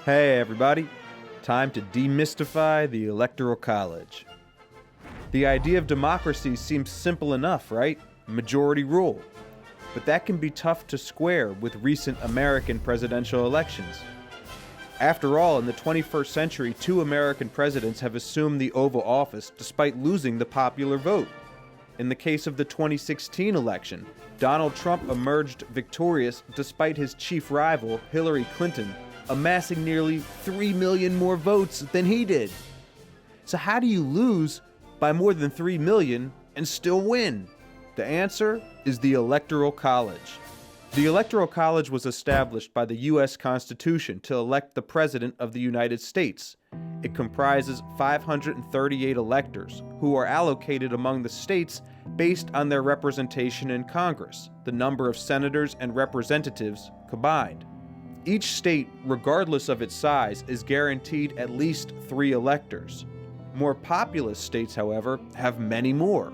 Hey everybody, time to demystify the Electoral College. The idea of democracy seems simple enough, right? Majority rule. But that can be tough to square with recent American presidential elections. After all, in the 21st century, 2 American presidents have assumed the Oval Office despite losing the popular vote. In the case of the 2016 election, Donald Trump emerged victorious despite his chief rival, Hillary Clinton, amassing nearly 3 million more votes than he did. So how do you lose by more than 3 million and still win? The answer is the Electoral College. The Electoral College was established by the U.S. Constitution to elect the President of the United States. It comprises 538 electors who are allocated among the states based on their representation in Congress, the number of senators and representatives combined. Each state, regardless of its size, is guaranteed at least 3 electors. More populous states, however, have many more.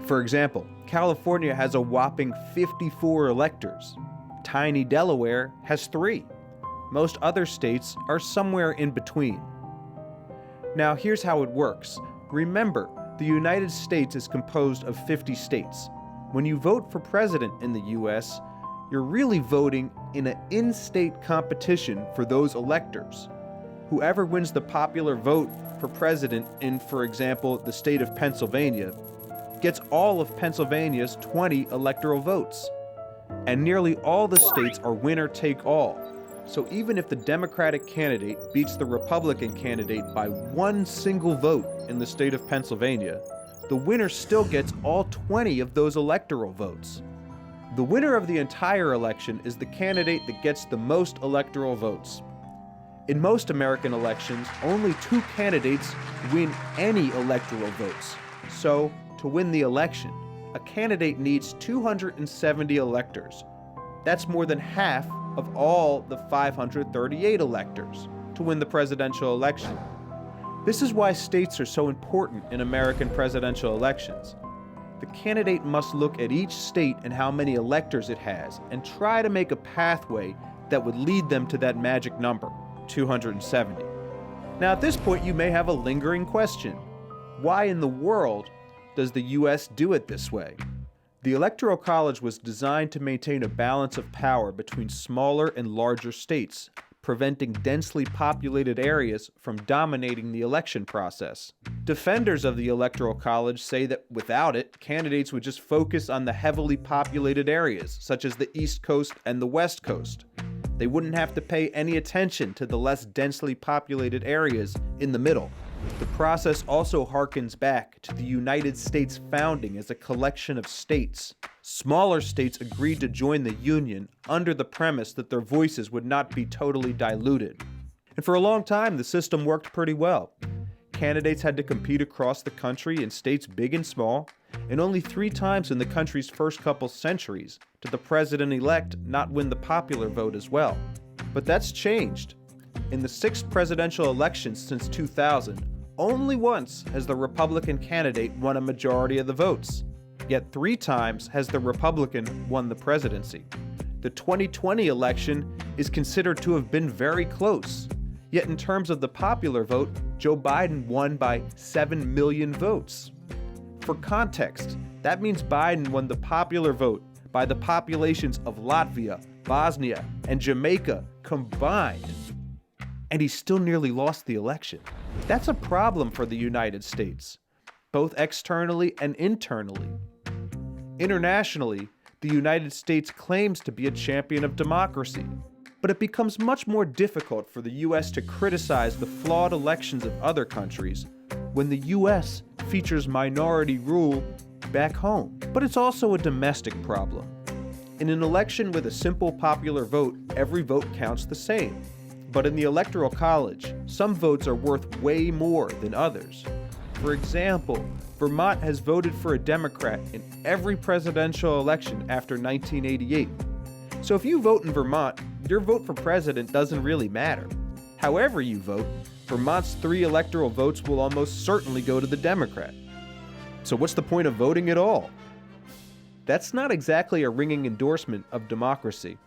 For example, California has a whopping 54 electors. Tiny Delaware has 3. Most other states are somewhere in between. Now here's how it works. Remember, the United States is composed of 50 states. When you vote for president in the U.S., you're really voting in an in-state competition for those electors. Whoever wins the popular vote for president in, for example, the state of Pennsylvania, gets all of Pennsylvania's 20 electoral votes. And nearly all the states are winner-take-all. So even if the Democratic candidate beats the Republican candidate by 1 single vote in the state of Pennsylvania, the winner still gets all 20 of those electoral votes. The winner of the entire election is the candidate that gets the most electoral votes. In most American elections, only 2 candidates win any electoral votes. So, to win the election, a candidate needs 270 electors. That's more than half of all the 538 electors to win the presidential election. This is why states are so important in American presidential elections. The candidate must look at each state and how many electors it has and try to make a pathway that would lead them to that magic number, 270. Now at this point you may have a lingering question. Why in the world does the U.S. do it this way? The Electoral College was designed to maintain a balance of power between smaller and larger states, preventing densely populated areas from dominating the election process. Defenders of the Electoral College say that without it, candidates would just focus on the heavily populated areas, such as the East Coast and the West Coast. They wouldn't have to pay any attention to the less densely populated areas in the middle. The process also harkens back to the United States founding as a collection of states. Smaller states agreed to join the Union under the premise that their voices would not be totally diluted. And for a long time, the system worked pretty well. Candidates had to compete across the country in states big and small, and only 3 times in the country's first couple centuries did the president-elect not win the popular vote as well. But that's changed. In the 6 presidential elections since 2000, only once has the Republican candidate won a majority of the votes. Yet 3 times has the Republican won the presidency. The 2020 election is considered to have been very close. Yet in terms of the popular vote, Joe Biden won by 7 million votes. For context, that means Biden won the popular vote by the populations of Latvia, Bosnia, and Jamaica combined. And he still nearly lost the election. That's a problem for the United States, both externally and internally. Internationally, the United States claims to be a champion of democracy, but it becomes much more difficult for the U.S. to criticize the flawed elections of other countries when the U.S. features minority rule back home. But it's also a domestic problem. In an election with a simple popular vote, every vote counts the same. But in the Electoral College, some votes are worth way more than others. For example, Vermont has voted for a Democrat in every presidential election after 1988. So if you vote in Vermont, your vote for president doesn't really matter. However you vote, Vermont's 3 electoral votes will almost certainly go to the Democrat. So what's the point of voting at all? That's not exactly a ringing endorsement of democracy.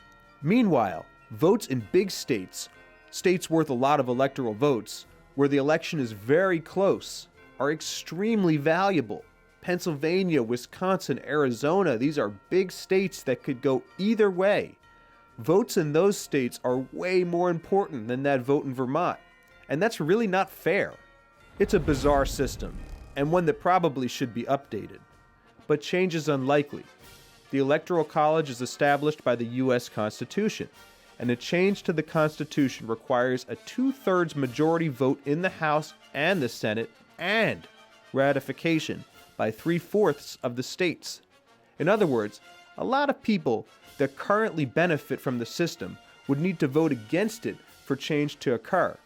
Meanwhile, votes in big states States worth a lot of electoral votes, where the election is very close, are extremely valuable. Pennsylvania, Wisconsin, Arizona, these are big states that could go either way. Votes in those states are way more important than that vote in Vermont, and that's really not fair. It's a bizarre system, and one that probably should be updated. But change is unlikely. The Electoral College is established by the U.S. Constitution, and a change to the Constitution requires a 2/3 majority vote in the House and the Senate and ratification by 3/4 of the states. In other words, a lot of people that currently benefit from the system would need to vote against it for change to occur.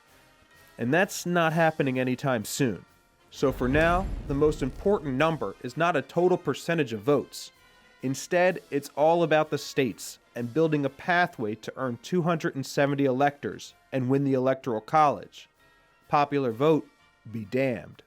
And that's not happening anytime soon. So for now, the most important number is not a total percentage of votes. Instead, it's all about the states and building a pathway to earn 270 electors and win the Electoral College. Popular vote be damned.